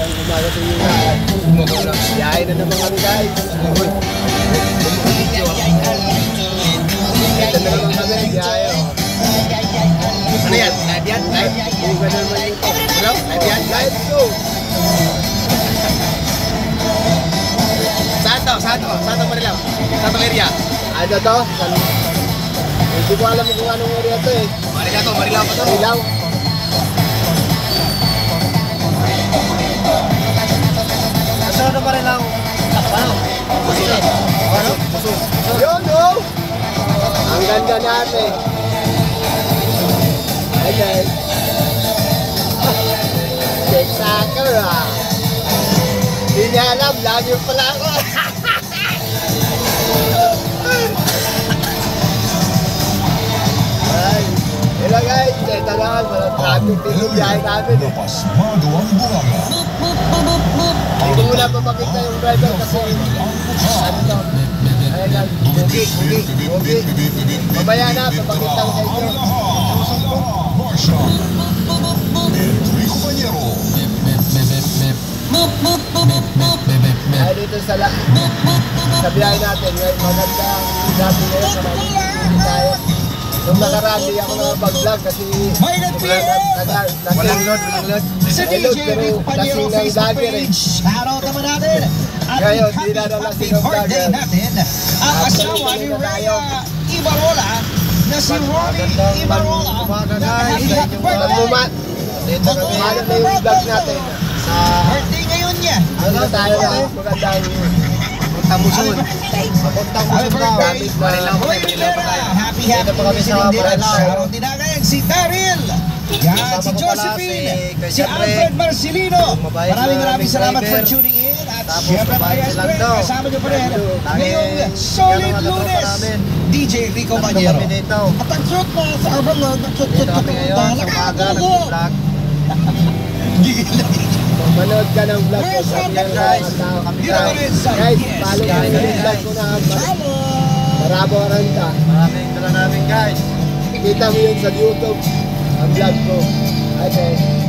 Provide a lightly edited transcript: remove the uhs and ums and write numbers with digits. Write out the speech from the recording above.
magandang umaga sa inyo lahat. Biyahe na naman kami guys. Ganda na naman kami, biyahe. Ano yan? Live yan? Live? Hindi ka naman yung ano? Live yan? Live go! Saan to? Saan to? Saan to Manila? Saan to area? Ano to? Hindi ko alam kung anong area to eh. Manila to? Manila pa to? Manilaw. Saan na Manilaw? Ano? Puso. Ano? Puso. Yun no! Ang ganda natin. Okay. Check soccer ah. Hindi niya alam, lagi pala ako. Ay, hello guys, ito naman, walang traffic dito biyahe namin eh. Hindi ko muna papakita yung driver kasi ano to? Ayan lang, bugi. Mamaya na, papakita ko sa inyo. Ay dito sa biyahe natin, magandang dati ngayon, maraming tayo. Nung nakaraan, di ako nakapag-vlog kasi walang load. Sa DJ Rico Panyero Facebook page, shoutout naman natin. At ngayon, di na nalasing ang vlogger. Ang asawa ni Rhea Ibarola na si Ronnie Ibarola. Happy birthday! Ito na yung vlog natin. Birthday ngayon niya. Ano tayo na magandang Tamusun. Papuntang Musun daw. Gamit na rin lang po tayo. Happy birthday. Shoutout din natin si Daryl. Yan, si Josephine, si Alfred Marcelino. Maraming salamat for tuning in. At syempre Payas Break, kasama nyo pa rin ngayong Solid Lunes, DJ Rico Panyero. At ang shoot mo sa abang na dito kami ngayon sa umaga, nag-vlog. Manood ka ng vlog ko sa mga guys. Guys, follow ka ng vlog ko na Marabo Aranda. Maraming dala namin guys. Kita mo yun sa YouTube ang vlog ko. Okay.